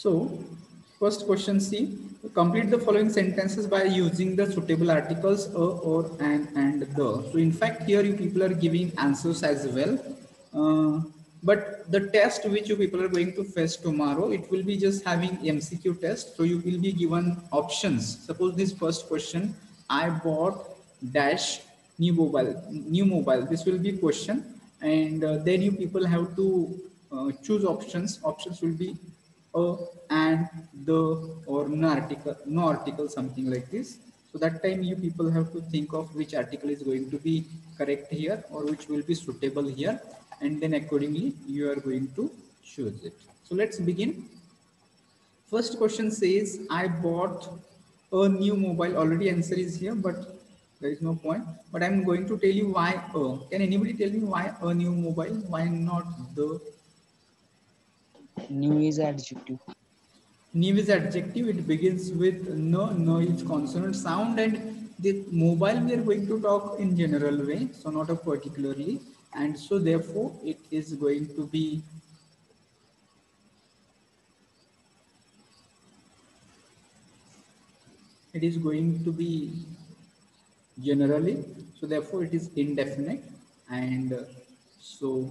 So first question C, complete the following sentences by using the suitable articles a, or, and the. So in fact here you people are giving answers as well. But the test which you people are going to face tomorrow, it will be just having MCQ test. So you will be given options. Suppose this first question, I bought dash new mobile. This will be question, and then you people have to choose options. Options will be a, and, the, or no article, something like this. So that time you people have to think of which article is going to be correct here or which will be suitable here, and then accordingly you are going to choose it. So let's begin. First question says, I bought a new mobile. Already answer is here, but there is no point. But I'm going to tell you why a. Can anybody tell me why a new mobile? Why not the? New is adjective. New is adjective. It begins with no. No is consonant sound, and the mobile we are going to talk in general way, so not a particularly, and so therefore it is going to be generally. So therefore it is indefinite, and so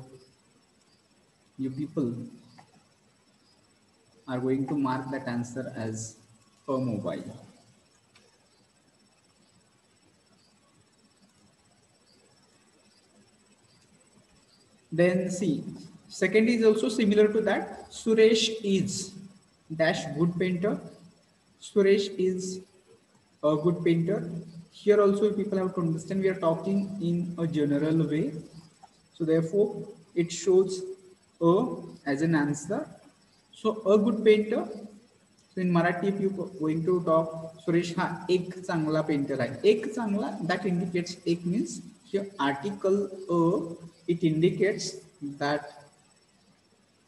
you people are going to mark that answer as a mobile. Then see, second is also similar to that. Suresh is dash good painter. Suresh is a good painter. Here also people have to understand we are talking in a general way. So therefore it shows a as an answer. So a good painter. So in Marathi, if you going to talk, Suresh ha ek चांगला painter आहे. एक चांगला, that indicates एक means here article a, it indicates that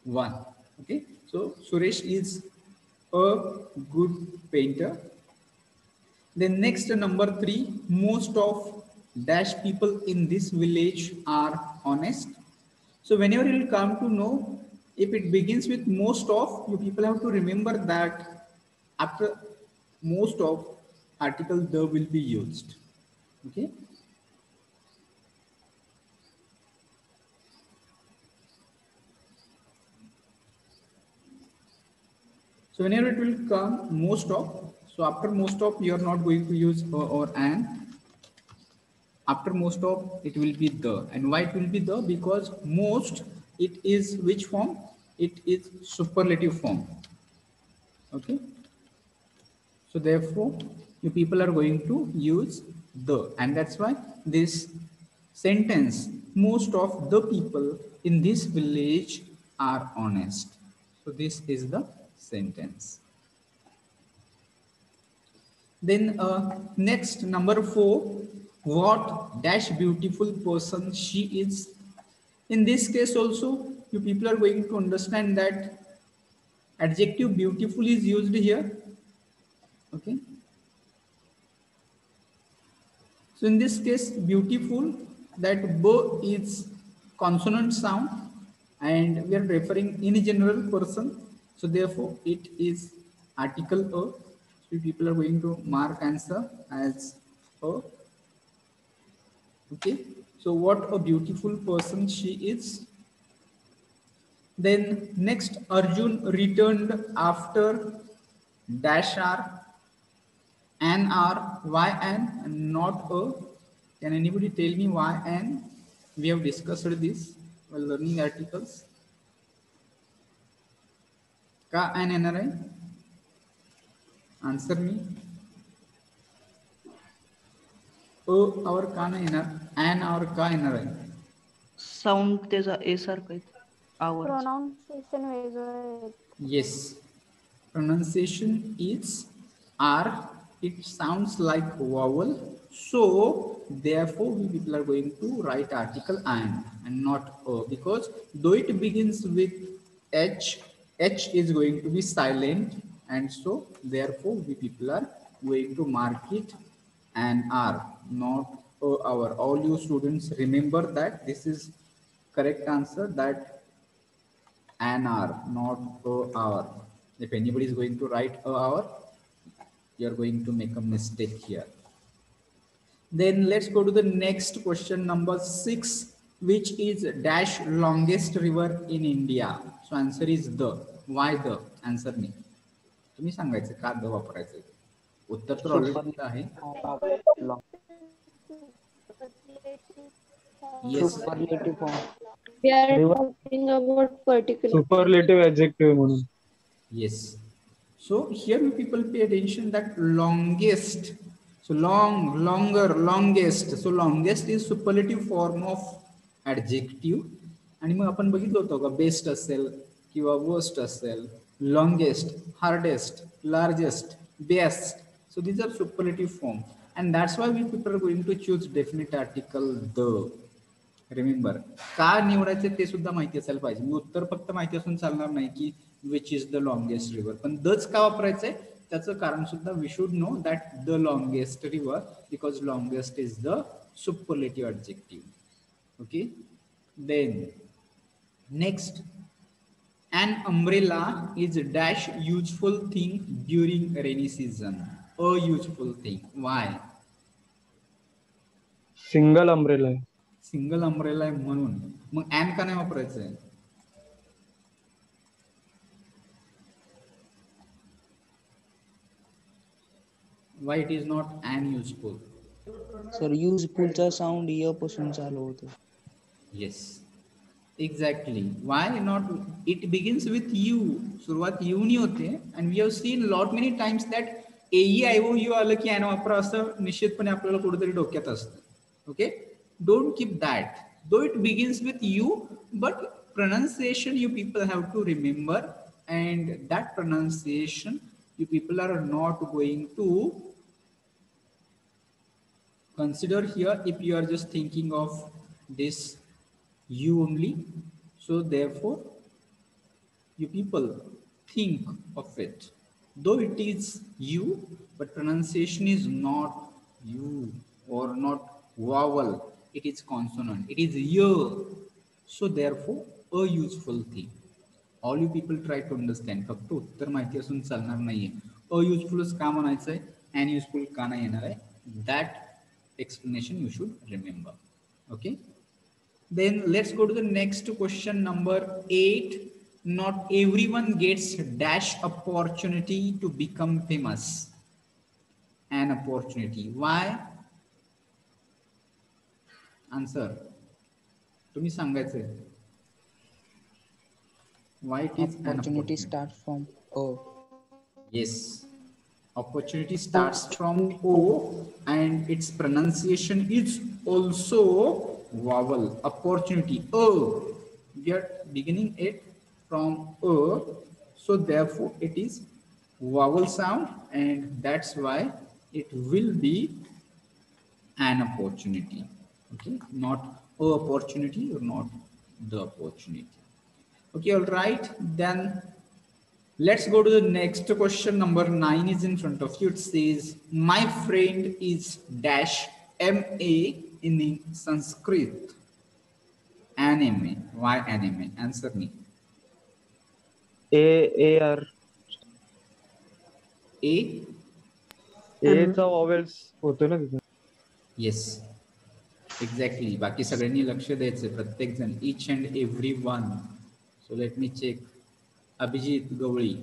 one. Okay, so Suresh is a good painter. Then next number 3, most of dash people in this village are honest. So whenever you will come to know, if it begins with most of, you people have to remember that after most of article the will be used. Okay. So whenever it will come most of, so after most of you are not going to use or an. After most of it will be the, and why it will be the, because most it is which form, it is superlative form. Okay, so therefore you people are going to use the, and that's why this sentence, most of the people in this village are honest. So this is the sentence. Then next number 4, what dash beautiful person she is. In this case also you people are going to understand that adjective beautiful is used here. Okay, so in this case beautiful, that b is consonant sound and we are referring in a general person, so therefore it is article a. So people are going to mark answer as a. Okay, so what a beautiful person she is. Then next, Arjun returned after dash r, an r, why an, not a. Can anybody tell me why an? We have discussed this while learning articles. Ka an NRI? Answer me. और का नाही येणार, an और का येणार आहे. Sound त्याचा ए सारखा आवाज. प्रोनाउन्सिएशन वेगळं. Yes, pronunciation is R. It sounds like vowel. So therefore we people are going to write article and not a, because though it begins with H, H is going to be silent, and so therefore we people are going to mark it an R, not a hour. All you students remember that this is correct answer, that an hour, not per hour. If anybody is going to write a hour, you are going to make a mistake here. Then let's go to the next question, number 6, which is dash longest river in India. So answer is the. Why the? Answer me. तुम्ही सांगायचं का the वापरायचं. उत्तर तर already आहे. Yes. Superlative form. We are talking about particular. Superlative adjective म्हणून. Yes. So here you people pay attention that longest. So long, longer, longest. So longest is superlative form of adjective. आणि मग आपण बघितलं होतं का best असेल किंवा worst असेल, longest, hardest, largest, best. So these are superlative form, and that's why we people are going to choose definite article the. Remember का निवडायचे ते सुद्धा माहिती असायला पाहिजे. मी उत्तर फक्त माहिती असून चालणार नाही की which is the longest river, पण दच का वापरायचंय त्याचं कारण सुद्धा we should know that the longest river because longest is the superlative adjective. Okay. Then next, an umbrella is dash useful thing during rainy season. A useful thing. Why? Single umbrella आहे. Single umbrella आहे म्हणून. मग an का नाही वापरायचं आहे? Why it is not an useful? Sir युजफुलचा sound य पासून चालू होतो. Yes, exactly. Why not? It begins with U. सुरुवात U नी होते, and we have seen lot many times that AEIOU आलं की ॲन वापरा असं निश्चितपणे आपल्याला कुठेतरी डोक्यात असतं. Okay. Don't keep that. Though it begins with U, but pronunciation you people have to remember, and that pronunciation you people are not going to consider here if you are just thinking of this U only. So therefore you people think of it. Though it is U, but pronunciation is not U or not vowel. It is consonant. It is y. So therefore a useful thing. All you people try to understand. फक्त उत्तर माहिती असून चालणार नाहीये. A useful का म्हणायचंय, an useful का नाही येणार आहे. That explanation you should remember. Okay. Then let's go to the next question, number 8. Not everyone gets dash opportunity to become famous. An opportunity. Why? Answer. तुम्ही सांगायचंय. Why it is an Opportunity starts from O. Yes. Opportunity starts from O and its pronunciation is also vowel. Opportunity. O. We are beginning it from O. So therefore it is vowel sound, and that's why it will be an opportunity. Okay, not a opportunity or not the opportunity. Okay, all right. Then let's go to the next question. Number 9 is in front of you. It says, my friend is dash MA in Sanskrit. An MA. Why an MA? Answer me. AR. A? A चा vowels होतो ना तिथे. Yes. Exactly. बाकी सगळ्यांनी लक्ष द्यायचं, प्रत्येक जण, each and every one. So let me check. Abhijit Gawali.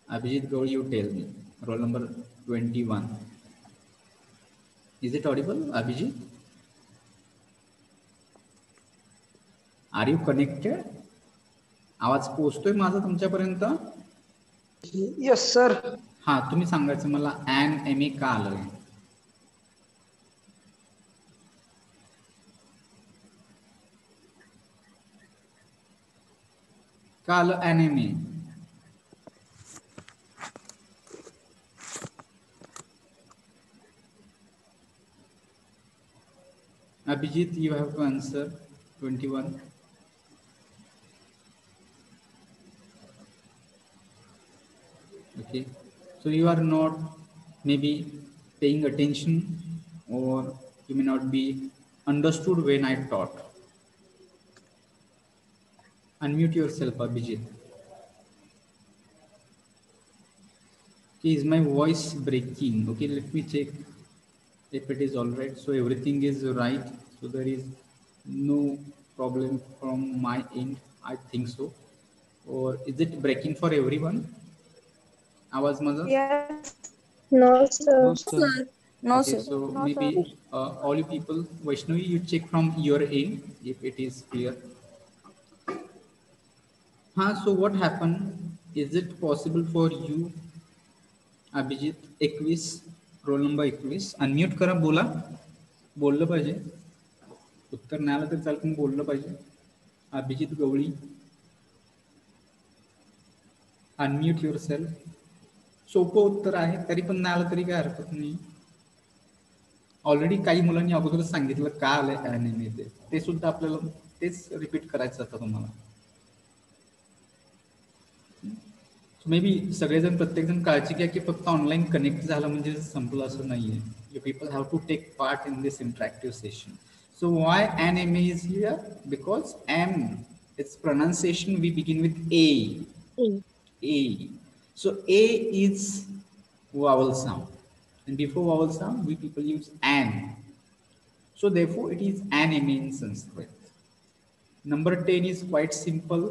Abhijit Gawali, you tell me. Roll number 21. Is it audible Abhijit? Are you connected? आवाज पोहोचतोय माझा तुमच्यापर्यंत? Yes sir. हा, तुम्ही सांगायचं मला ॲन एम ए का आलं. का आलं an M A? Abhijit, you have to answer. 21. Okay, so you are not maybe paying attention, or you may not be understood when I taught. Unmute yourself, Abhijit. Okay, is my voice breaking? Okay, let me check if it is all right. So everything is right. So there is no problem from my end. I think so. Or is it breaking for everyone? आवाज माझा? Yes. No, No, sir. sir. No, Okay, sir. so maybe all you people, Vaishnavi, you check from your end if it is clear. So what happened? Is it possible for you, Abhijit, 21, roll number 21, unmute करा, बोला, बोललं पाहिजे, उत्तर नाही आलं तर चालेल पण बोललं पाहिजे. अभिजित गवळी, अनम्यूट युअरसेल्फ. सोपं उत्तर आहे, तरी पण नाही आलं तरी काय हरकत नाही. ऑलरेडी काही मुलांनी अगोदर सांगितलं का आलंय अॅनिमे ते सुद्धा आपल्याला तेच रिपीट करायचं आता तुम्हाला. मे बी सगळेजण प्रत्येकजण काळजी घ्या की फक्त ऑनलाईन कनेक्ट झालं म्हणजे संपलं असं नाहीये. You people have to take part in this interactive session. So why N is here? Because M, it's pronunciation we begin with A. A. So A is vowel sound, and before vowel sound we people use an. So therefore it is anime in Sanskrit. Number 10 is quite simple.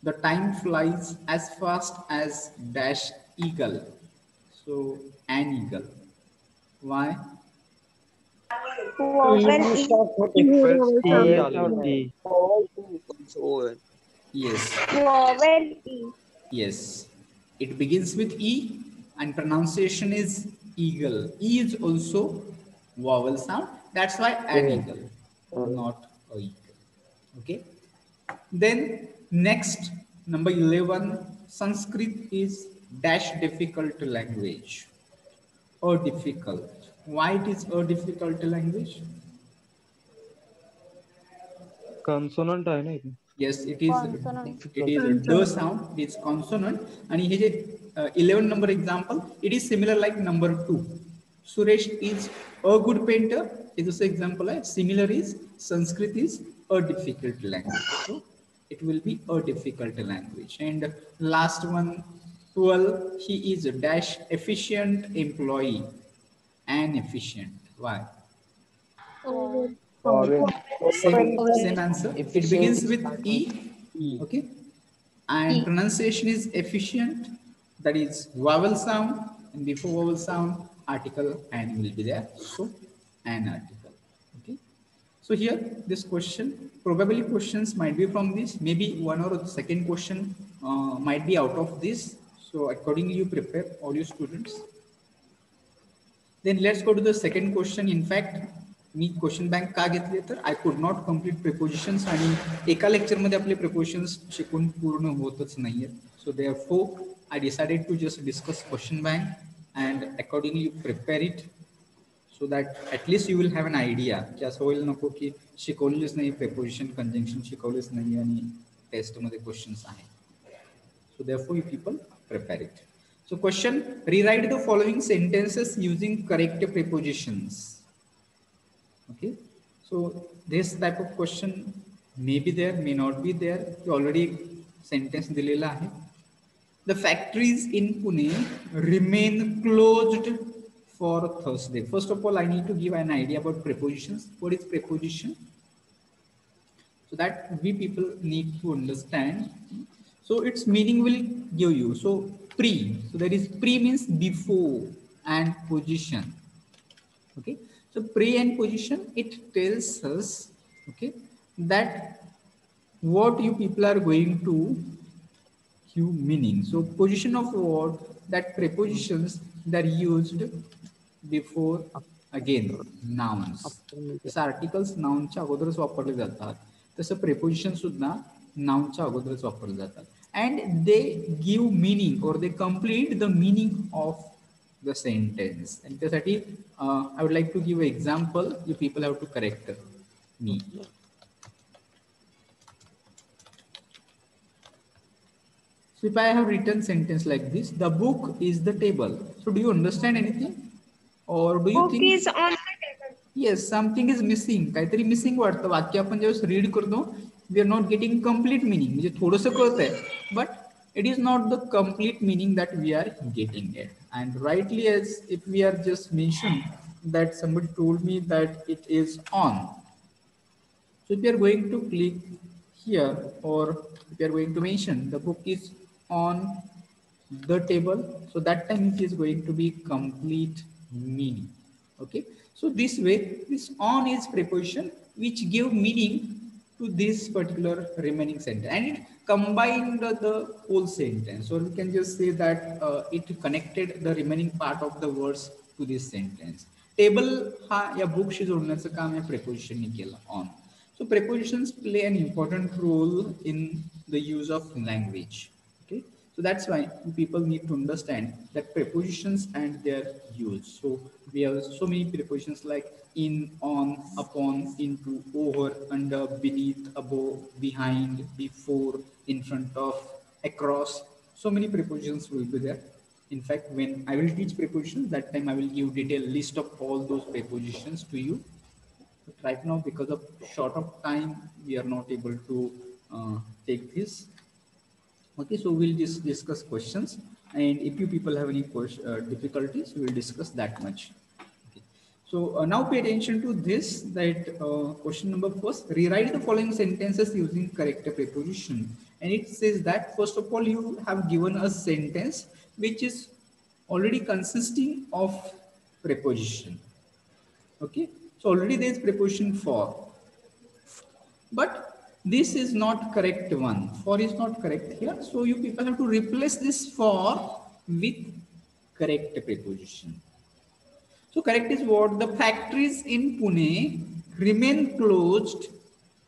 The time flies as fast as dash eagle. So an eagle. Why? Yes. Yes. It begins with E and pronunciation is eagle. E is also vowel sound. That's why an eagle, not a eagle. Okay. Then next, number 11, Sanskrit is dash difficult language or difficult. Why it is a difficult language? Consonant आहे ना इथे. Yes, it is. Consonant. It is a d sound. It's consonant. And here, 11 number example. It is similar like number 2. Suresh is a good painter. Is also example. Similar is Sanskrit is a difficult language. So it will be a difficult language. And last one, 12. He is a dash efficient employee. An efficient. Why? Same answer. It begins with E. Okay. And pronunciation is efficient. That is vowel sound. And before vowel sound, article and will be there. So an article. Okay. So here, this question, probably questions might be from this. Maybe one or the second question might be out of this. So accordingly, you prepare all your students. Then let's go to the second question. In fact, मी question bank का घेतली तर I could not complete prepositions आणि एका लेक्चरमध्ये आपले prepositions शिकून पूर्ण होतच नाहीये. So therefore I decided to just discuss question bank and accordingly prepare it so that at least you will have an idea की असं होईल नको की शिकवलेच नाही, प्रिपोजिशन कंजंक्शन शिकवलेच नाही आणि टेस्टमध्ये क्वेश्चन्स आहेत. So therefore you people prepare it. So question, rewrite the following sentences using correct prepositions. Okay, so this type of question may be there, may not be there. Already sentence दिलेला आहे. The factories in Pune remain closed for Thursday. First of all, I need to give an idea about prepositions. What is preposition? So that we people need to understand. So its meaning will give you. So pre. So there is pre means before and position. Okay. So pre and position, it tells us, okay, that what you people are going to give meaning. So position of word, that prepositions that are used before again nouns. जसं articles noun च्या अगोदरच वापरले जातात, तसं preposition सुद्धा noun च्या अगोदरच वापरले जातात. And they give meaning or they complete the meaning of the sentence. And त्यासाठी I would like to give an example. You people have to correct me. So if I have written sentence like this, the book is the table. So do you understand anything? Or do you think? Book is on the table. Yes, something is missing. काहीतरी missing वाटतं. वाक्य आपण जेव्हा read करतो, we are not getting complete meaning. म्हणजे थोडंसं कळतंय, but it is not the complete meaning that we are getting it. And rightly, as if we are just mentioned that somebody told me that it is on. So if you are going to click here, or if you are going to mention the book is on the table, so that time it is going to be complete meaning. Okay, so this way, this on is preposition which give meaning to this particular remaining sentence, and it combined the whole sentence, or we can just say that it connected the remaining part of the words to this sentence. Table हा या बुकशी जोडण्याचं काम या preposition केलं on. So prepositions play an important role in the use of language. Okay, so that's why people need to understand that prepositions and their use. So we have so many prepositions like in, on, upon, into, over, under, beneath, above, behind, before, in front of, across. So many prepositions will be there. In fact, when I will teach prepositions, that time I will give detailed list of all those prepositions to you. But right now, because of short of time, we are not able to take this. Okay, so we'll just discuss questions, and if you people have any difficulties, we will discuss that much. Okay. So now pay attention to this, that question number first, rewrite the following sentences using correct preposition. And it says that first of all, you have given a sentence which is already consisting of preposition. Okay, so already there is preposition for, but this is not correct one. For is not correct here. So you people have to replace this for with correct preposition. So correct is what? The factories in Pune remain closed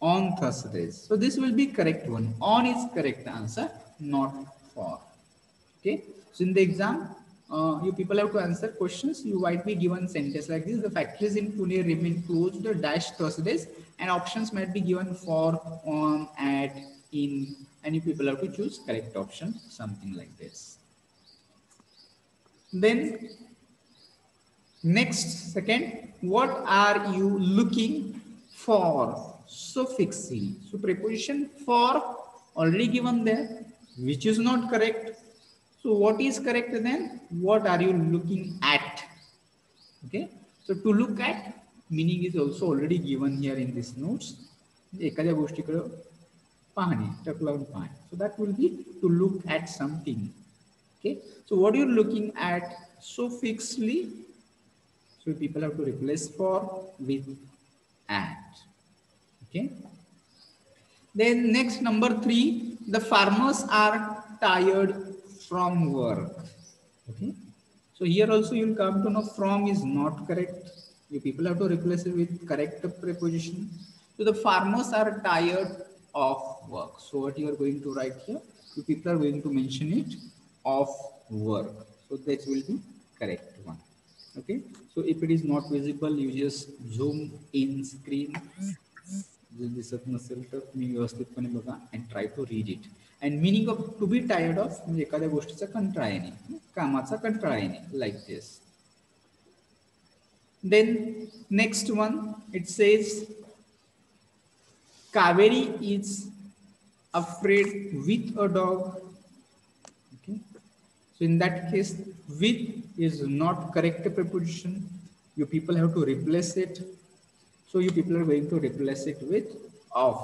on Thursdays. So this will be correct one. On is correct answer, not for. Okay. So in the exam, you people have to answer questions. You might be given sentence like this: the factories in Pune remain closed dash Thursdays, and options might be given for, on, at, in, and you people have to choose correct option, something like this. Then next, second, what are you looking for? Suffixly. So preposition for already given there, which is not correct. So what is correct then? What are you looking at? Okay. So to look at meaning is also already given here in this notes. एखाद्या गोष्टीकडे पाहणे, टक लावून पाहणे. So that will be to look at something. Okay. So what you're looking at suffixly. So people have to replace for with at. Okay. Then next, number 3, the farmers are tired from work. Okay. So here also you'll come to know from is not correct. You people have to replace it with correct preposition. So the farmers are tired of work. So what you are going to write here? You people are going to mention it of work. So that will be correct one. Okay. So if it is not visible, you just zoom in screen. दिसत नसेल तर तुम्ही व्यवस्थितपणे बघा and try to read it. And meaning of to be tired of म्हणजे एखाद्या गोष्टीचा कंटाळा येणे, कामाचा कंटाळा येणे, like this. Then next one, it says Kaveri is afraid with a dog. Okay. So in that case, with is not correct preposition. You people have to replace it. So you people are going to replace it with of.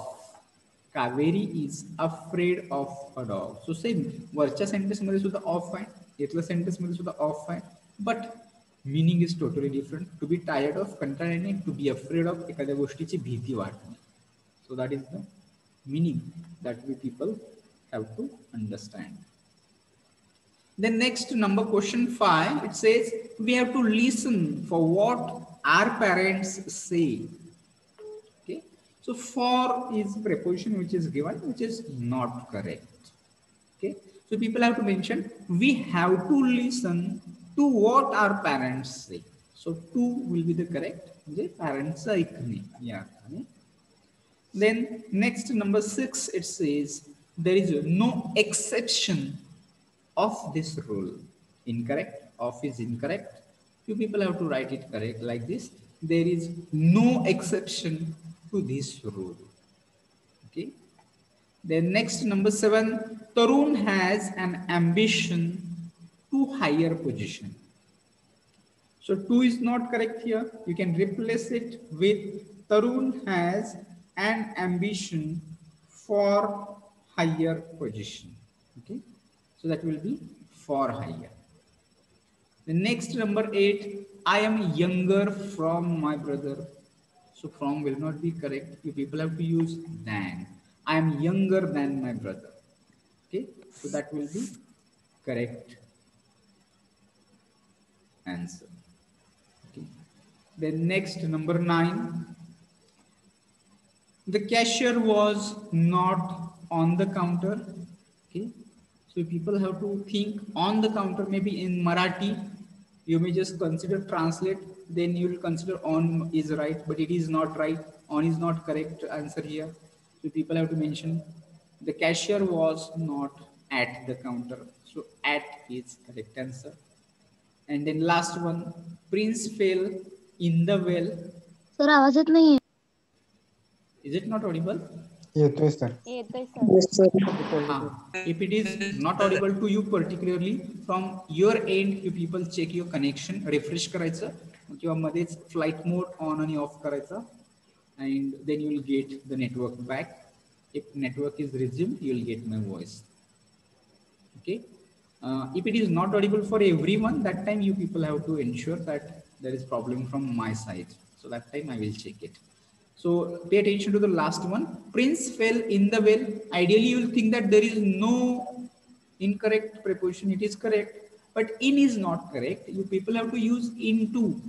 Kaveri is afraid of a dog. So same, वरच्या sentence मध्ये सुद्धा of आहे, इथल्या sentence मध्ये सुद्धा of आहे, but meaning is totally different. To be tired of, कंटाळा येणे, to be afraid of, एखाद्या गोष्टीची भीती वाटणे. So that is the meaning that we people have to understand. Then next, number question 5, it says we have to listen for what our parents say. Okay, so for is preposition which is given, which is not correct. Okay, so people have to mention we have to listen to what our parents say. So to will be the correct, म्हणजे parents ऐकणे या अर्थाने. Then next, number 6, it says there is no exception of this rule. Incorrect. Of is incorrect. You people have to write it correct like this. There is no exception to this rule. Okay. Then next, number 7, Tarun has an ambition to higher position. So 2 is not correct here. You can replace it with Tarun has an ambition for higher position. Okay. So that will be for higher. The next, number 8, I am younger from my brother. So from will not be correct. You people have to use than. I am younger than my brother. Okay. So that will be correct answer. Okay. Then next, number 9, the cashier was not on the counter. Okay. So people have to think on the counter, maybe in Marathi, you may just consider translate, then you will consider on is right, but it is not right. On is not correct answer here. So people have to mention the cashier was not at the counter. So at is correct answer. And then last one, Prince fell in the well. Sir आवाज येत नाहीये. Is it not audible? येतोय sir. येतोय sir. If it is not audible to you particularly, from your end, you people check your connection, refresh करायचं किंवा मध्येच flight mode on आणि off करायचा, and then you will get the network back. If network is resumed, you will get my voice. Okay. If it is not audible for everyone, that time you people have to ensure that there is problem from my side. So that time I will check it. So pay attention to the last one. Prince fell in the well. Ideally, you will think that there is no incorrect preposition. It is correct, but in is not correct. You people have to use into.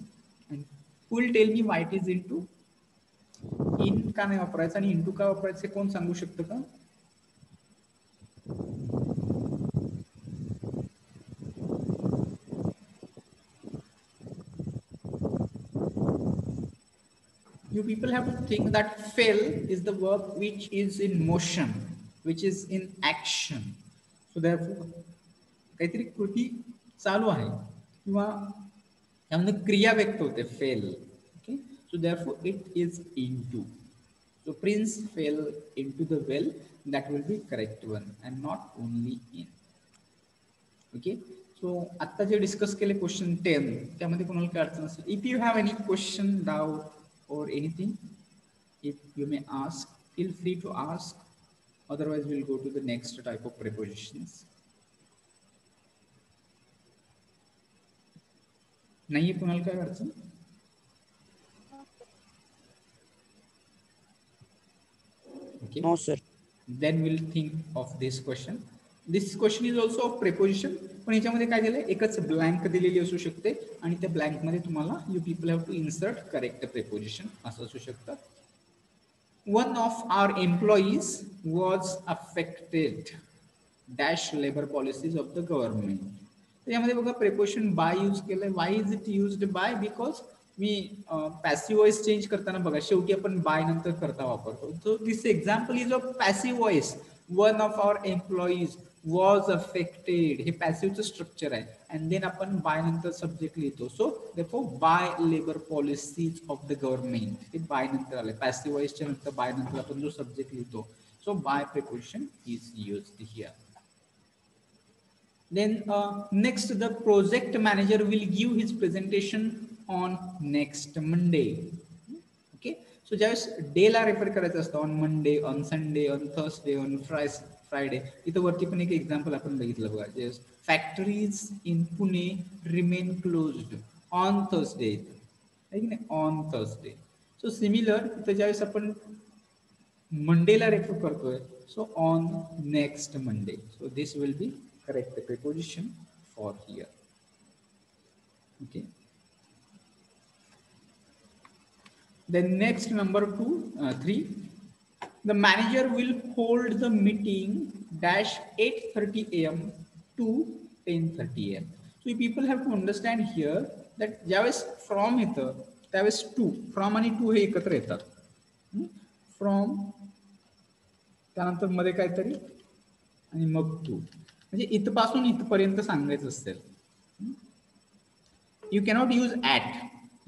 And who will tell me why it is into? In का नाही वापरायचं आणि into का वापरायचं कोण सांगू शकतं का? You people have to think that fell is the verb which is in motion, which is in action. So therefore, काहीतरी कृती चालू आहे किंवा त्यामध्ये क्रिया व्यक्त होते fell. Okay, so therefore it is into. So Prince fell into the well. That will be correct one and not only in. Okay. So आता जे डिस्कस केले क्वेश्चन 10 त्यामध्ये कोणाला काय अडचण असेल, if you have any question doubt or anything, if you may ask, feel free to ask. Otherwise we'll go to the next type of prepositions. नाहीये कोणाला काय अडचण? Okay. No, sir. Then we'll think of this question. This question is also of preposition, पण याच्यामध्ये काय दिलंय, एकच blank दिलेली असू शकते आणि त्या ब्लँक मध्ये तुम्हाला you people have to insert correct preposition असं असू शकतं. One of our employees was affected dash labor policies of the government. त्यामध्ये बघा प्रिपोजिशन बाय यूज केलंय. Why is it used by? Because मी पॅसिव्ह वॉइस चेंज करताना बघा शेवटी आपण बाय नंतर करता वापरतो. So this example is of passive voice. One of our employees was affected, हे पॅसिव्हचं स्ट्रक्चर आहे आणि देन आपण बाय नंतर सब्जेक्ट लिहितो. So therefore by labour policies of the government, हे बाय नंतर आले. पॅसिव्ह वॉइसच्या नंतर बाय नंतर आपण जो सब्जेक्ट लिहितो. So by preposition is used here. Then next, the project manager will give his presentation on next Monday. Okay, so just day La refer करायचं असतं. on Monday, on Sunday, on Thursday, on Friday. इथं वरती पण एक example आपण बघितलं बघा. just factories in Pune remain closed on Thursday. आहे की नाही, on Thursday. so similar इथं ज्यावेळेस आपण मंडेला रेफर करतोय, so on next Monday. so this will be correct preposition for here. Okay. Then next, number 3, the manager will hold the meeting dash 8:30 a.m. to 10:30 a.m. So you people have to understand here that ज्यावेळेस from येतं त्यावेळेस to, from आणि to हे एकत्र येतात. from त्यानंतर मध्ये काहीतरी आणि मग to, म्हणजे इथपासून इथपर्यंत सांगायचं असेल. You cannot use at.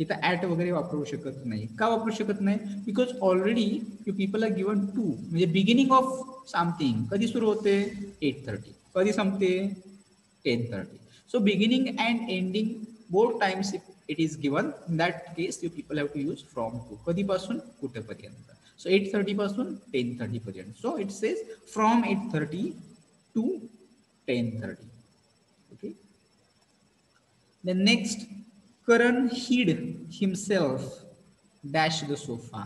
इथं ॲट वगैरे वापरू शकत नाही. का वापरू शकत नाही? Because already you people are given to, म्हणजे बिगिनिंग ऑफ समथिंग कधी सुरू होते 8:30, कधी संपते 10:30. So beginning and ending both times it is given, in that case you people have to use from to. कधीपासून कुठेपर्यंत. सो 8:30 पासून 10:30 पर्यंत. So it says from 8:30 to 10:30. Okay. The next, Karan hid himself dash the sofa.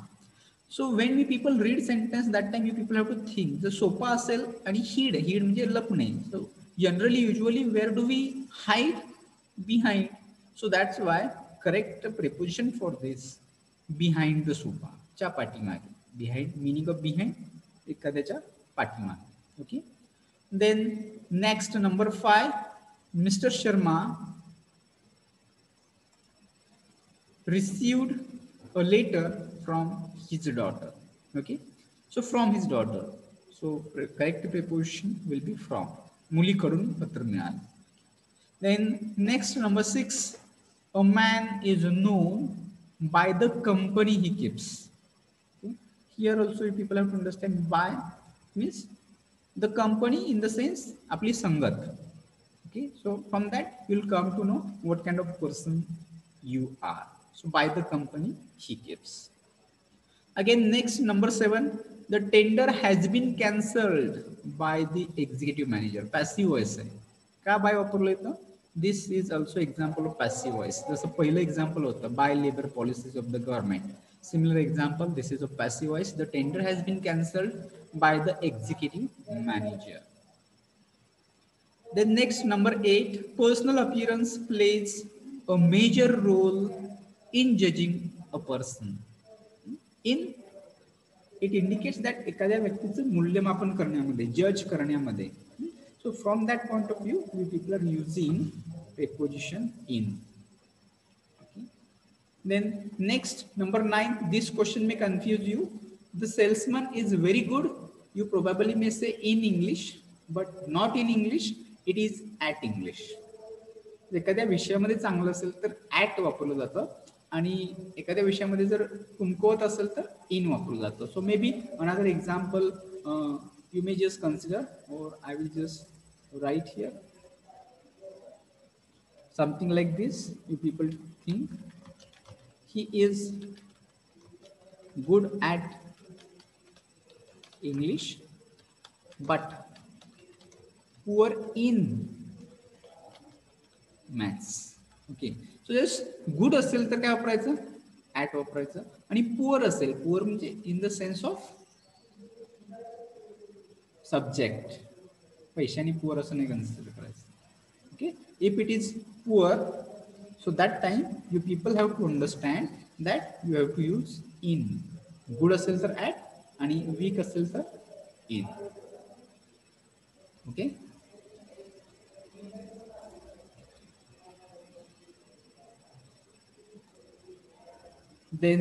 So when we people read sentence, that time you people have to think the sofa असेल आणि hid म्हणजे लपणे. So generally usually where do we hide? Behind. So that's why correct preposition for this behind the sofa, च्या पाठीमागे. Behind meaning of behind एखाद्याच्या पाठीमागे. Okay. Then next number 5, Mr. Sharma received a letter from his daughter. Okay, so from his daughter, so correct preposition will be from. मुलीकडून पत्र मिळाले. Then next number 6, a man is known by the company he keeps. Okay? Here also people have to understand by means the company in the sense आपली संगत. Okay, so from that you will come to know what kind of person you are. So by the company he keeps. Again, next number 7, the tender has been cancelled by the executive manager. Passive voice आहे. का by वापरलं येतं? This is also example of passive voice. जसं पहिलं example होतं by labor policies of the government. Similar example, this is a passive voice. The tender has been cancelled by the executive manager. Then next number 8, personal appearance plays a major role in judging a person. In it indicates that एखाद्या व्यक्तीचं मूल्यमापन करण्यामध्ये, जज करण्यामध्ये. So from that point of view, we people are using preposition in. Okay. Then next number 9, this question may confuse you. The salesman is very good. You probably may say in English, but not in English. It is at English. एखाद्या विषयामध्ये चांगलं असेल तर at वापरलं जातं आणि एखाद्या विषयामध्ये जर कमकुवत असेल तर इन वापरलं जातं. So may be another example you may just consider, और I will just write here something like this. You people think he is good at English but poor in maths. Okay, so just good असेल तर काय वापरायचं? At वापरायचं. आणि poor असेल, poor म्हणजे in the sense of subject, पैशाने poor असं नाही कन्सिडर करायचं. Okay, if it is poor, so that time you people have to understand that you have to use in. Good असेल तर ॲट आणि वीक असेल तर in. Okay, then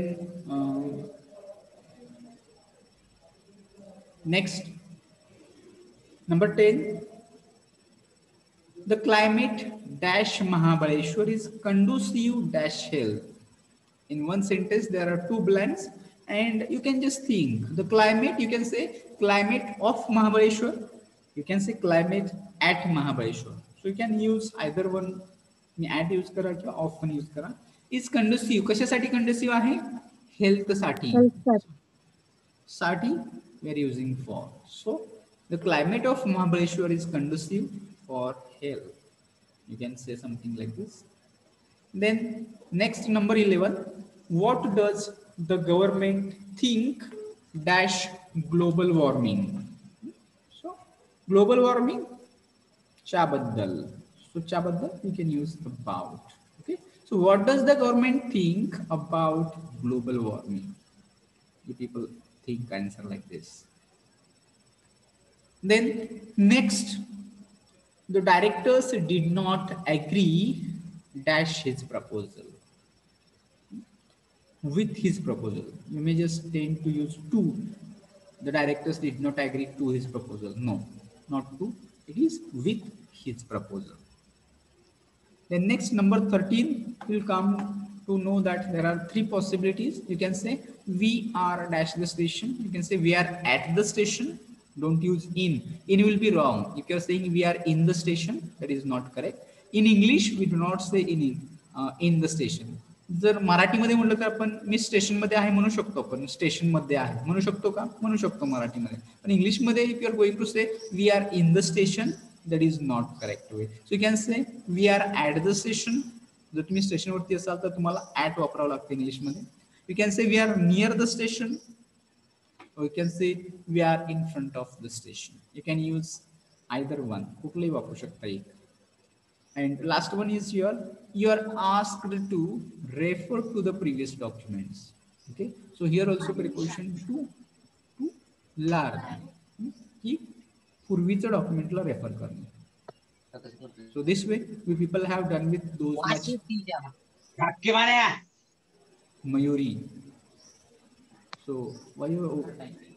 next number 10, the climate dash Mahabaleshwar is conducive dash health. In one sentence there are two blanks and you can just think the climate, you can say climate of Mahabaleshwar, you can say climate at Mahabaleshwar. So you can use either one, at use करा किंवा of पण use करा. Is कंडुसिव्ह, कशासाठी कंडुसिव्ह आहे? Health साठी. साठी we are using for. So the climate of Mahabaleshwar is conducive for health. You can say something like this. Then next number 11, what does the government think dash global warming. So global warming च्याबद्दल. So च्याबद्दल you can use about. So what does the government think about global warming? You people think answer like this. Then next, the directors did not agree dash his proposal. With his proposal. You may just tend to use to. The directors did not agree to his proposal. No, not to. It is with his proposal. Then next number 13 will come to know that there are three possibilities. You can say we are dash the station. You can say we are at the station. Don't use in. In will be wrong. If you're saying we are in the station, that is not correct. In English, we do not say in the station. जर मराठीमध्ये म्हटलं तर आपण मी स्टेशनमध्ये आहे म्हणू शकतो, आपण स्टेशनमध्ये आहे म्हणू शकतो का? म्हणू शकतो मराठीमध्ये. पण इंग्लिशमध्ये if you are going to say we are in the station, that is not correct way. So you can say we are at the station. जर तुम्ही स्टेशनवरती असाल तर तुम्हाला at वापरावं लागतं इंग्लिशमध्ये. You can say we are near the station, or you can say we are in front of the station. You can use either one. कुठलंही वापरू शकता एक. And last one is you are asked to refer to the previous documents. Okay, so here also preposition to large की पूर्वीचं डॉक्युमेंटला refer करणे. So this way we people have done with those much. Mayuri, so why you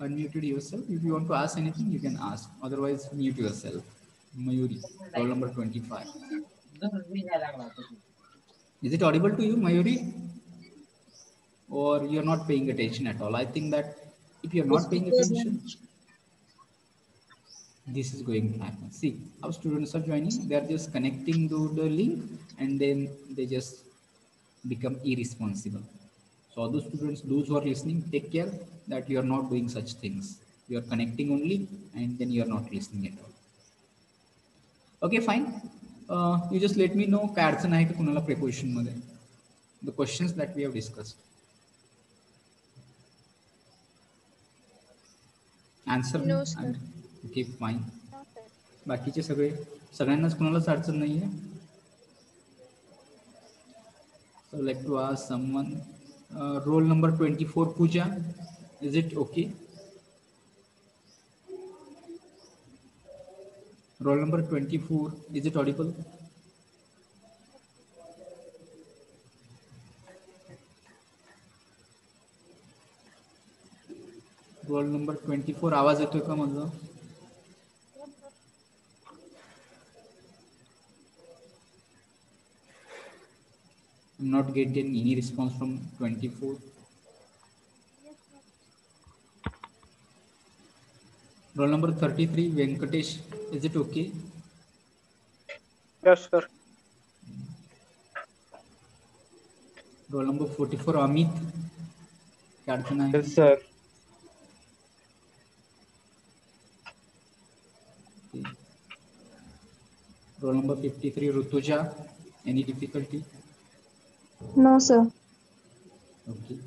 unmuted yourself? If you want to ask anything, you can ask. Otherwise, mute yourself. Mayuri, roll number 25. Is it audible to you, Mayuri? Or you're not paying attention at all? I think that if you're not paying attention, this is going to happen. See, our students are joining. They are just connecting to the link and then they just become irresponsible. So all those students, those who are listening, take care that you are not doing such things. You are connecting only and then you are not listening at all. Okay, fine. You just let me know काय अडचण आहे की कुणाला preposition मध्ये. The questions that we have discussed. Answer. No, sir. Okay, fine. बाकीचे सगळ्यांनाच कुणालाच अडचण नाहीये. So like to ask someone, roll number 24, Pooja, is it okay? Roll number 24, is it audible? Roll number 24, आवाज येतोय का माझा? I'm not getting any response from 24. Roll number 33, Venkatesh, is it okay? Yes, sir. Roll number 44, Amit. क्या अडचण आहे? Yes, sir. Okay. Roll number 53, Rutuja, any difficulty? No, sir. Okay.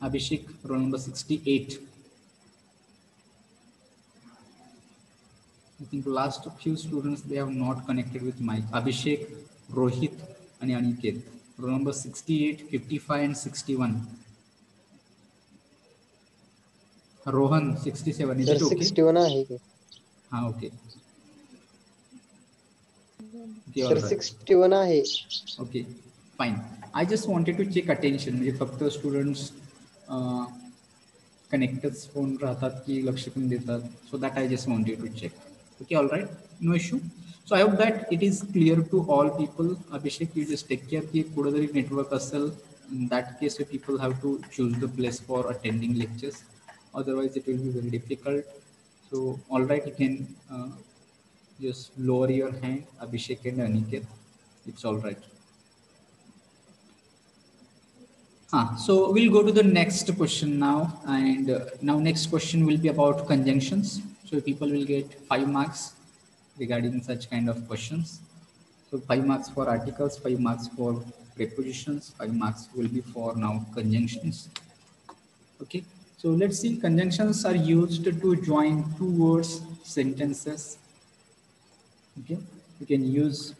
Abhishek, roll number 68. I think last few students, they have not connected with mic. Abhishek, Rohit, and Aniket. Roll number 68, 55, and 61. Rohan, 67. Is it okay? 61 आहे की. Okay. Okay, all Sir, right. 61 आहे. Okay, fine. I just wanted to check attention. म्हणजे फक्त students कनेक्टच phone राहतात की लक्ष पण देतात. So that I just wanted to check. Okay, all right, no issue. So I hope that it is clear to all people. Abhishek, you just take care की पुढे जरी network असेल, in that case people have to choose the place for attending lectures. Otherwise it will be very difficult. So all right, you can just lower your hand, Abhishek and Aniket. It's all right. So we'll go to the next question now, and now next question will be about conjunctions. So people will get 5 marks regarding such kind of questions. So 5 marks for articles, 5 marks for prepositions, 5 marks will be for now conjunctions. Okay, so let's see. Conjunctions are used to join two words, sentences. Okay, you can use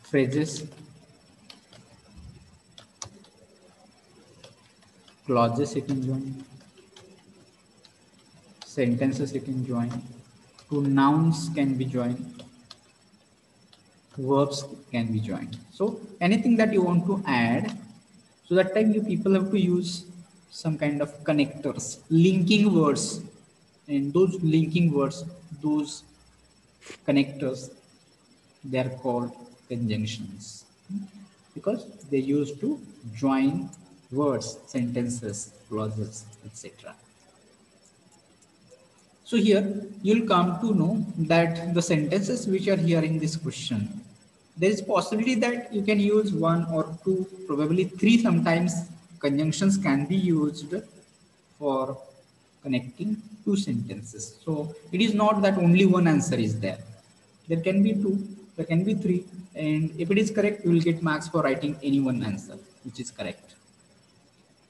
phrases, clauses you can join, sentences you can join, two nouns can be joined, verbs can be joined. So anything that you want to add, so that time you people have to use some kind of connectors, linking words, and those linking words, those connectors, they are called conjunctions because they used to join words, sentences, clauses, etc. So here you'll come to know that the sentences which are here in this question, there is possibility that you can use one or two, probably three sometimes conjunctions can be used for connecting two sentences. So it is not that only one answer is there. There can be two, there can be three, and if it is correct, you will get marks for writing any one answer which is correct.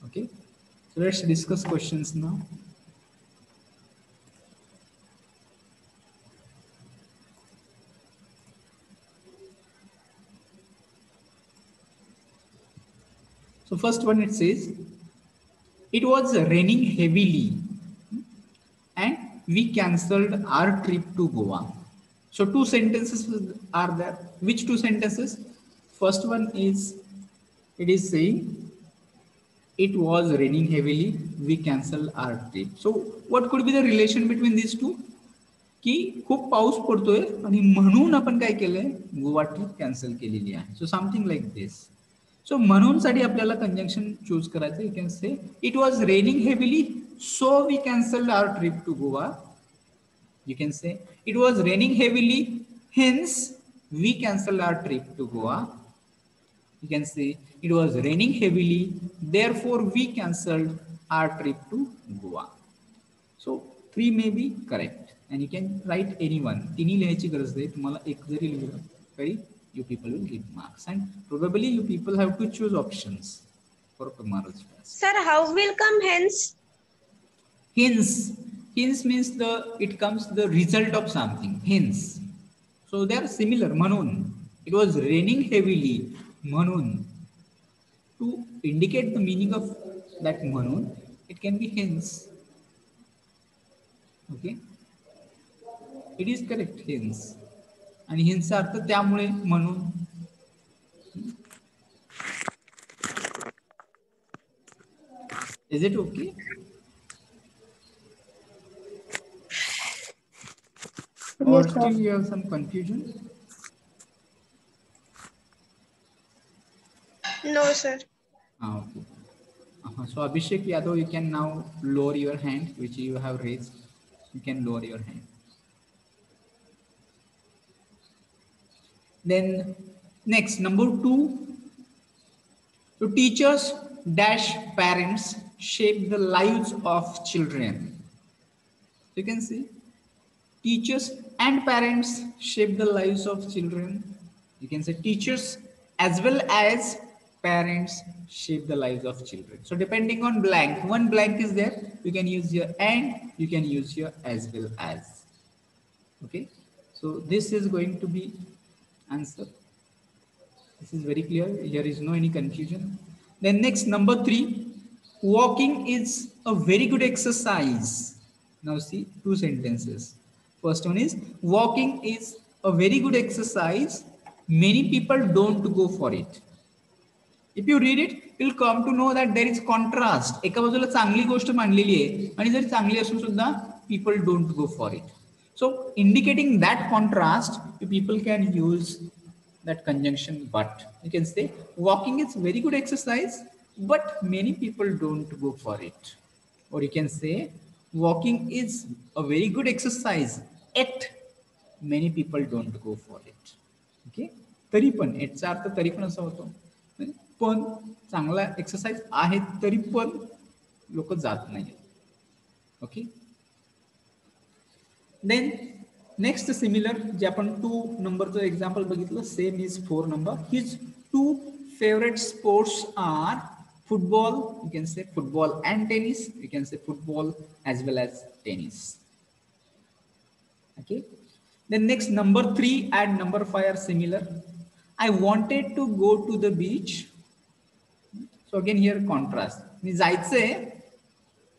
Okay, so let's discuss questions now. So first one, it says, it was raining heavily and we cancelled our trip to Goa. So two sentences are there. Which two sentences? First one is, it is saying, it was raining heavily, we cancelled our trip. So what could be the relation between these two? की खूप पाऊस पडतोय आणि म्हणून आपण काय केलंय, Goa trip cancel केलेली आहे. So something like this. So म्हणून साठी आपल्याला कंजंक्शन चूज करायचं. You can say it was raining heavily so we cancelled our trip to Goa. You can say it was raining heavily, hence we cancelled our trip to Goa. You can say it was raining heavily, therefore we cancelled our trip to Goa. So three may be correct and you can write any one. तिन्ही लिहायची गरज नाही. तुम्हाला एक जरी लिहिलं तरी you people will get marks and probably you people have to choose options for tomorrow's class. Sir, how will come hence? Hence means it comes the result of something. Hence. So they are similar. Manun. It was raining heavily. Manun. To indicate the meaning of that manun, it can be hence. Okay. It is correct. Hence. And hence अर्थ त्यामुळे म्हणून. Is it okay? Or Yes, sir. still you have some confusion? No, sir. Okay. So Abhishek Yadav, you can now lower your hand, which you have raised. You can lower your hand. Then next, number 2. So teachers dash parents shape the lives of children. You can see teachers and parents shape the lives of children. You can say teachers as well as parents shape the lives of children. So depending on blank, one blank is there, you can use here and you can use here as well as. Okay, so this is going to be answer. This is very clear. Here is no any confusion. Then next, number 3, walking is a very good exercise. Now see two sentences. First one is, walking is a very good exercise. Many people don't go for it. If you read it, you'll come to know that there is contrast. एका बाजूला चांगली गोष्ट मानलेली आहे आणि जर चांगली असून सुद्धा people don't go for it. So indicating that contrast, people can use that conjunction but. You can say walking is very good exercise, but many people don't go for it. Or you can say walking is a very good exercise, yet many people don't go for it. Okay, तरी पण याचा अर्थ तरी पण असा होतो, पण चांगला exercise आहे तरी पण लोक जात नाही. ओके, देन नेक्स्ट सिमिलर जे आपण 2 नंबरचं एक्झाम्पल बघितलं, same is 4 number. His 2 favourite sports are football, you can say football and tennis. You can say football as well as tennis. Okay, then next, number 3 and number 5 are similar. I wanted to go to the beach. So again here contrast. मी जायचंय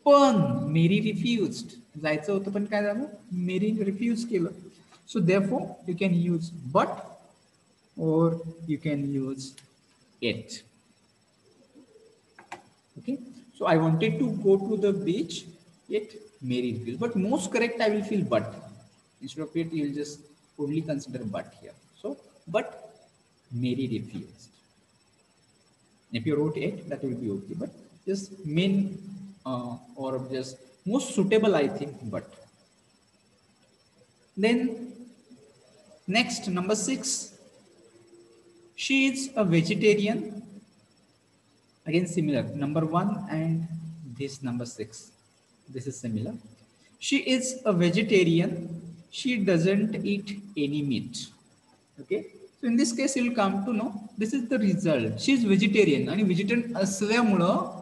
पण मेरी refused. जायचं होतं पण काय झालं, मेरी refuse केलं. So therefore you can use but or you can use it. Okay, so I wanted to go to the beach, yet Mary refused. But most correct, I will feel but. Instead of it, you will just only consider but here. So, but Mary refused. If you wrote it, that will be okay. But just main or just most suitable, I think, but. Then next, number 6. She is a vegetarian. Again, similar. Number 1 and this number 6. This is similar. She is a vegetarian. She doesn't eat any meat. Okay. So in this case, you will come to know this is the result. She is vegetarian. And vegetarian asल्यामुळं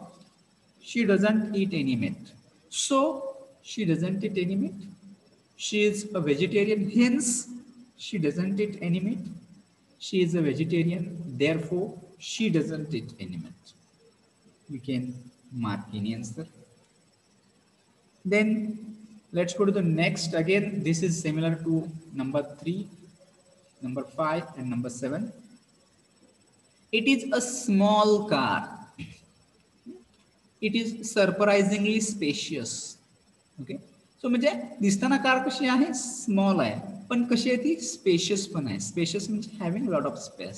she doesn't eat any meat. So she doesn't eat any meat. She is a vegetarian. Hence, she doesn't eat any meat. She is a vegetarian. Therefore, she doesn't eat any meat. You can mark any answer. Then let's go to the next. Again, this is similar to number 3, number 5, and number 7. It is a small car. It is surprisingly spacious. Okay. So म्हणजे दिसताना car कशी आहे, small आहे, पण कशी आहे ती spacious पण आहे. स्पेशियस म्हणजे having lot of space.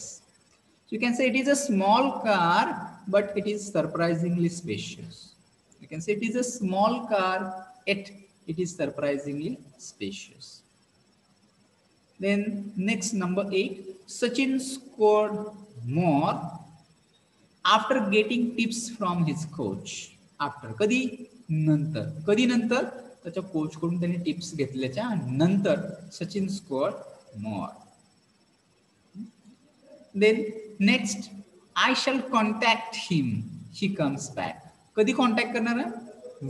So you can say it is a small car but it is surprisingly spacious. You can say it is a small car, yet it is surprisingly spacious. Then next, number 8. Sachin scored more after getting tips from his coach. After कधी नंतर त्याच्या coach कडून त्याने tips घेतल्याच्या नंतर Sachin scored more. Then next, I shall contact him. He comes back. कधी contact करणार आहे?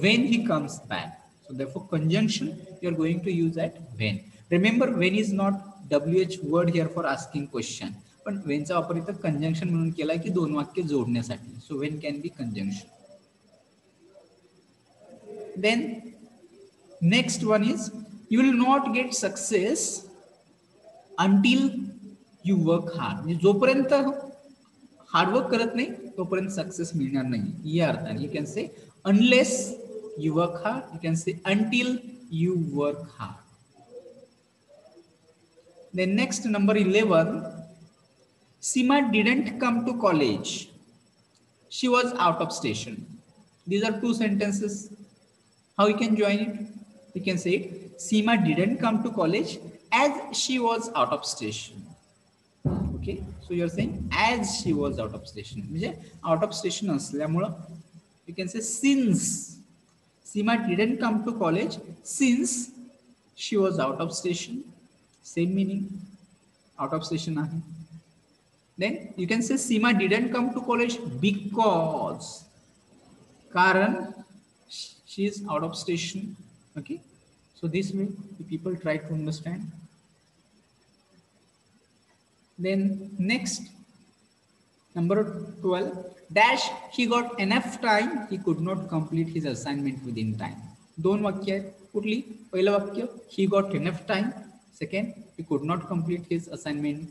When he comes back. So therefore conjunction you are going to use at when. Remember, when is not WH word here for asking question. पण when चा वापर इथं conjunction म्हणून केलाय की दोन वाक्य जोडण्यासाठी. So when can be conjunction. Then next one is, you will not get success until you work hard. म्हणजे जोपर्यंत हार्डवर्क करत नाही तोपर्यंत सक्सेस मिळणार नाही या अर्थाने. यू कॅन से unless you work hard. You can से until you work hard. Then next, number 11. Seema didn't come to college. She was out of station. These are two sentences. How you can join it? You can say it. Seema didn't come to college as she was out of station. Okay, so you are saying as she was out of station. म्हणजे out of station असल्यामुळं you can say since Seema didn't come to college since she was out of station. Same meaning, out of station आहे. Then you can say Seema didn't come to college because कारण she is out of station. Okay, so this way the people try to understand. Then next, number 12. Dash, he got enough time, he could not complete his assignment within time. दोन वाक्य आहेत. कुठली? पहिलं वाक्य he got enough time. Second, he could not complete his assignment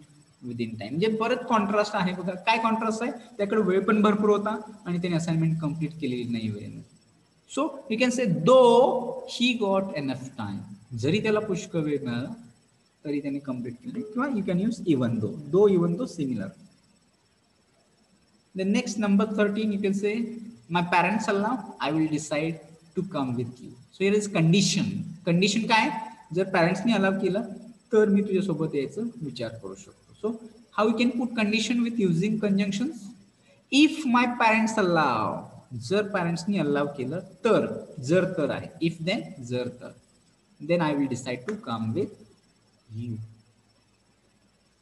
within time. म्हणजे परत contrast आहे बघा. काय कॉन्ट्रास्ट आहे? त्याकडे वेळ पण भरपूर होता आणि त्याने असाइनमेंट कंप्लीट केलेली नाही वेळेने. सो यू कॅन से दो ही गॉट एनफ टाइम. जरी त्याला पुष्कळ वेळ मिळाला तरी त्याने कंप्लीट केले. किंवा you can use even though even though similar. The next, number 13, you can say my parents allow, I will decide to come with you. So here is condition. Condition काय? जर parents ने allow केलं तर मी तुझ्या सोबत यायचं विचार करू शकतो. So how you can put condition with using conjunctions? If my parents allow, जर parents ने allow केलं तर, जर तर आहे. If then, जर तर. Then I will decide to come with you.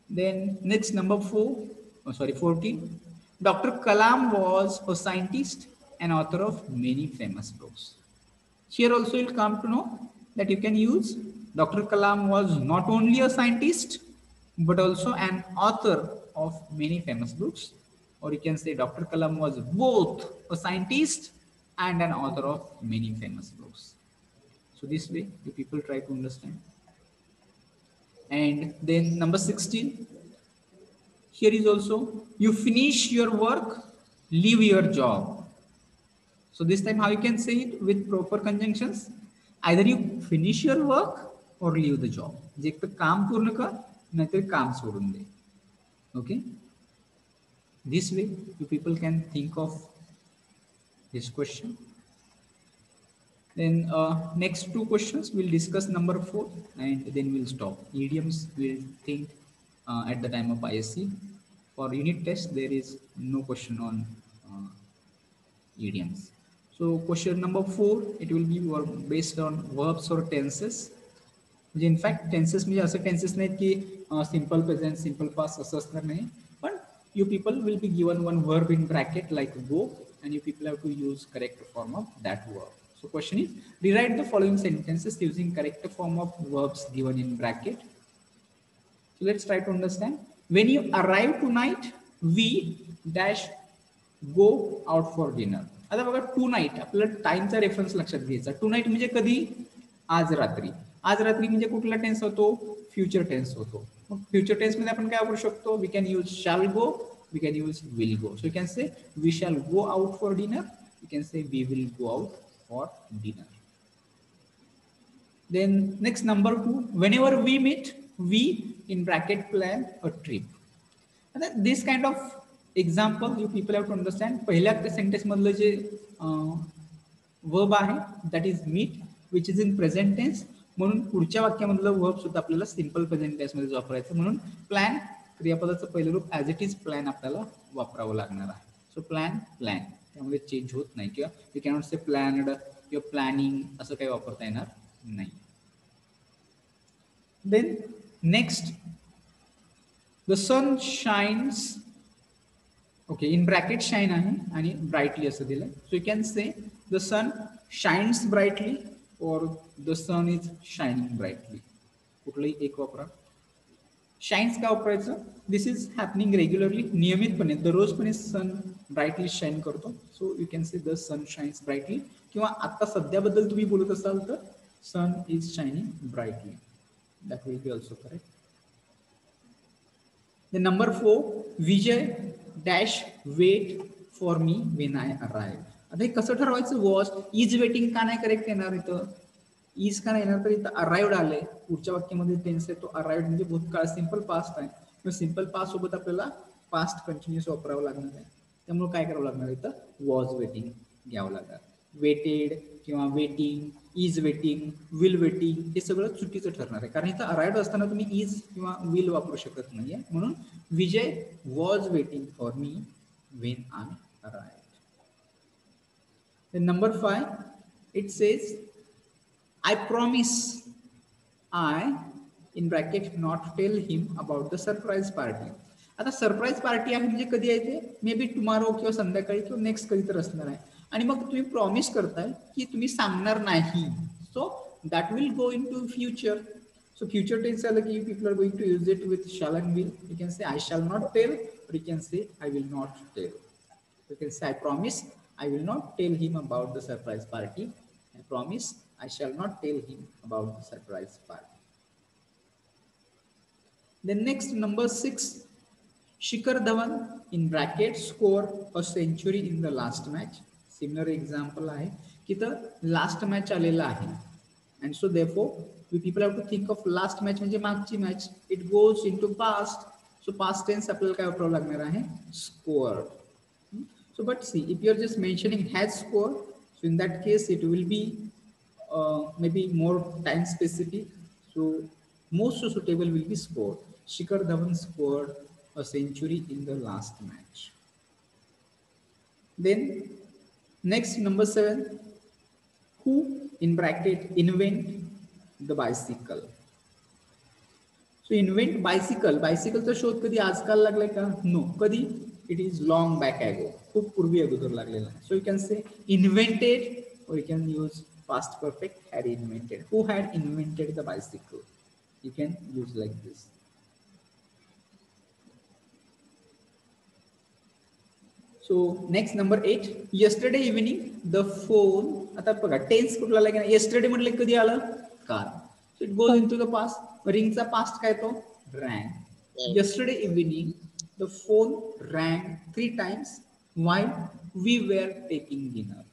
Then next, number 14. Dr. Kalam was a scientist and author of many famous books. Here also you'll come to know that you can use Dr. Kalam was not only a scientist but also an author of many famous books, or you can say Dr. Kalam was both a scientist and an author of many famous books. So this way the people try to understand. And then number 16. Here is also, you finish your work, leave your job. So this time how you can say it with proper conjunctions? Either you finish your work or leave the job. जे एक तर काम पूर्ण कर नाहीतर काम सोडून दे. Okay, this way you people can think of this question. Then next two questions we'll discuss number 4 and then we'll stop. Idioms we'll think at the time of ISC. For unit test there is no question on idioms. So question number 4 it will be based on verbs or tenses. म्हणजे in fact tenses म्हणजे असं tenses नाहीत की simple present simple past असं असणार नाही पण you people will be given one verb in bracket like go and you people have to use correct form of that verb. So question is rewrite the following sentences using correct form of verbs given in bracket. So let's try to understand. When you arrive tonight, we dash go out for dinner. आता बघा to night आपल्याला टाइमचा reference लक्षात घ्यायचा. To night म्हणजे कधी? आज रात्री. आज रात्री म्हणजे कुठला टेन्स होतो? फ्युचर टेन्स होतो. मग फ्युचर टेन्स मध्ये आपण काय वापरू शकतो? We can use shall go, we can use will go. So you can say we shall go out for dinner, you can say we will go out for dinner. Then next number 2, whenever we meet, we in bracket plan a trip. And this kind of example you people have to understand. पहिल्या sentence मधलं जे verb आहे that is meet which is in present tense, म्हणून पुढच्या वाक्यामधलं verb सुद्धा आपल्याला simple present tense मध्ये वापरायचं. म्हणून प्लॅन क्रियापदाचं पहिलं रूप ॲज इट इज प्लॅन आपल्याला वापरावं लागणार आहे. सो प्लॅन प्लॅन त्यामध्ये चेंज होत नाही किंवा यू कॅनॉट से प्लॅन्ड किंवा प्लॅनिंग असं काही वापरता येणार नाही. Then next the sun shines. Okay in bracket shine आहे आणि ब्राईटली असं दिलंय. So you can say the sun shines brightly or the sun is shining brightly. कुठलंही एक वापरा. शाइन्स का वापरायचं? दिस इज हॅपनिंग रेग्युलरली, नियमितपणे दररोजपणे सन ब्राईटली शाईन करतो. So you can say the sun shines brightly. किंवा आता सध्याबद्दल तुम्ही बोलत असाल तर sun is shining brightly. That will be also correct. The number 4, Vijay dash wait for me when I arrive. आता हे कसं ठरवायचं? वॉज इज वेटिंग का नाही करेक्ट येणार इथं? इज का नाही येणार तर इथं अराइव्ड आलंय. पुढच्या वाक्यामध्ये टेन्स आहे तो अराइव्ड म्हणजे भूतकाळ सिंपल पास्ट आहे. मग सिंपल पास्ट सोबत आपल्याला पास्ट कंटिन्युअस वापरावं लागणार आहे. त्यामुळे काय करावं लागणार इथं? वॉज वेटिंग घ्यावं लागणार. वेटेड किंवा waiting, is waiting, will waiting हे सगळं चुकीचं ठरणार आहे. कारण इथं अराइव्ड असताना तुम्ही इज किंवा विल वापरू शकत नाहीये. म्हणून Vijay was waiting for me when I arrived. Then number 5, it says, I promise I in bracket not tell him about the surprise party. आता सरप्राईज पार्टी आहे म्हणजे कधी आहे ते? मे बी टुमारो किंवा संध्याकाळी किंवा नेक्स्ट कधी तर असणार आहे. आणि मग तुम्ही प्रॉमिस करताय की तुम्ही सांगणार नाही. So that will go into future. So future tense आलं की people are going to use it with shall and will. You can say I shall not tell or you can say I will not tell. You can say I promise I will not tell him about the surprise party. I promise I shall not tell him about the surprise party. Then next number 6, Shikhar Dhawan in bracket score a century in the last match. Similar example आहे की तर last match आलेला आहे. And so therefore we people have to think of last match म्हणजे मागची match. It goes into past. So past tense आपल्याला काय वापरावं लागणार आहे? Score. So, but see, if you are just mentioning has scored, so in that case it will be maybe more time specific. So, most suitable will be scored. Shikhar Dhawan scored a century in the last match. Then, next number 7, who in bracket invent the bicycle. So, invent bicycle. Bicycle चा शोध कधी आजकाल लागलाय का? No. कधी? It is long back ago. खूप पूर्वी अगोदर लागलेला आहे. So you can say invented or you can use past perfect had invented. Who had invented the bicycle? You can use like this. So next number 8, yesterday evening the phone. आता बघा tense कुठला लागेल? yesterday म्हटलं कधी आलं? काल. So it goes into the past. रिंगचा past काय तो? rang. Yesterday evening the phone rang 3 times while we were taking dinner.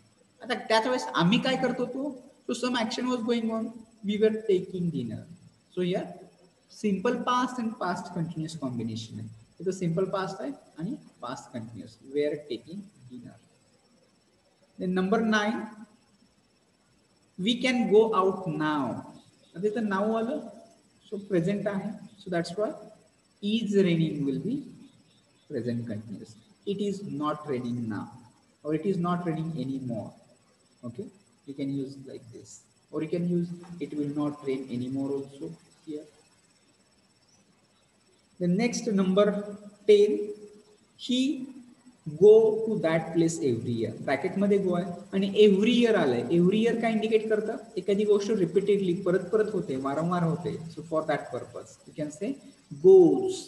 आता त्याच वेळेस आम्ही काय करत होतो? So some action was going on. we were taking dinner. So here simple past and past continuous combination आहे. इथं simple past आहे आणि past continuous. We are taking dinner. Then number 9, we can go out now. आता इथं now आलं, so present आहे. So that's why is raining will be present continuous. It is not raining now, or it is not raining anymore. Okay, you can use like this, or you can use it will not rain anymore also here. The next number 10, he go to that place every year. Bracket मध्ये go आहे आणि every year आलंय. Every year काय indicate करतं, एखादी गोष्ट repeatedly परत परत होते, वारंवार होते. So for that purpose you can say goes.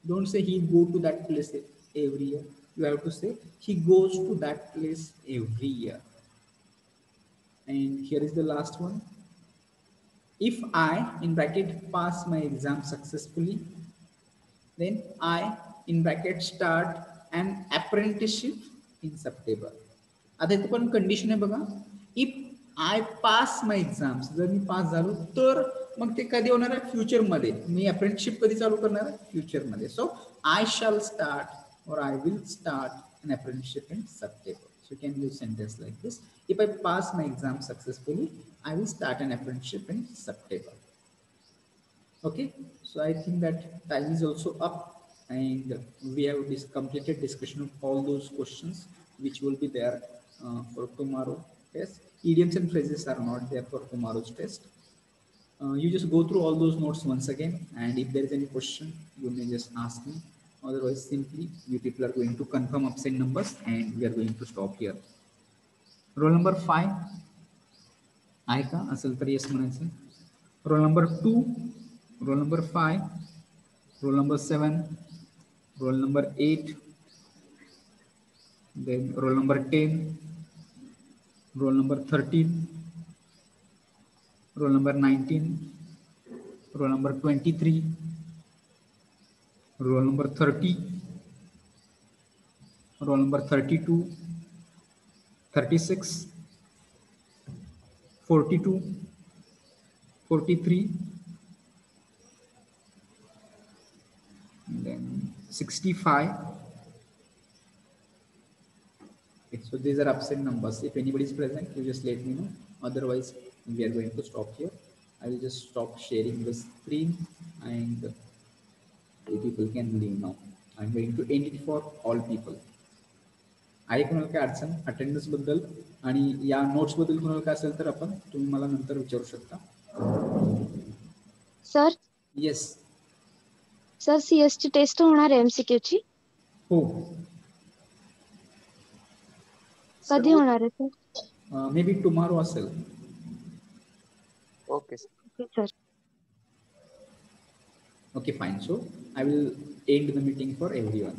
Don't say he go to that place every year. You have to say he goes to that place every year. And here is the last one. If I in bracket pass my exam successfully, then I in bracket start an apprenticeship in September. आता इथे पण condition आहे बघा. If I pass my exams, जर मी पास झालो तर मग ते कधी होणार आहे, फ्युचर मध्ये. मी अप्रेंटिसशिप कधी चालू करणार आहे, फ्युचर मध्ये. So I shall start or I will start an apprenticeship in September. So you can use sentence like this. If I pass my exam successfully, I will start an apprenticeship in September. Okay, so I think that time is also up, and we have completed discussion of all those questions which will be there for tomorrow test. Idioms and phrases are not there for tomorrow's test. You just go through all those notes once again, and if there is any question, you may just ask me. Otherwise, simply you people are going to confirm absent numbers, and we are going to stop here. Roll number 5 आहे का, असेल तर yes म्हणायचं. Roll number 2, roll number 5, roll number 7, roll number 8, then roll number 10, roll number 13, roll number 19, roll number 23, roll number 30, roll number 32, 36, 42, 43, and then 65. Okay, so these are absent numbers. If anybody is present, you just let me know. Otherwise, we are going to stop here. I will just stop sharing the screen, and people can leave now. I'm going to end it for all people. आहे कोणाला काय अडचण attendance बद्दल आणि या notes बद्दल कोणाला काय असेल तर आपण तुम्ही मला नंतर विचारू शकता. सर येस सर CS ची टेस्ट होणार आहे MCQ ची? हो. कधी होणार आहे सर? मे बी टुमारो असेल. Okay sir. Okay, fine. So I will end the meeting for everyone.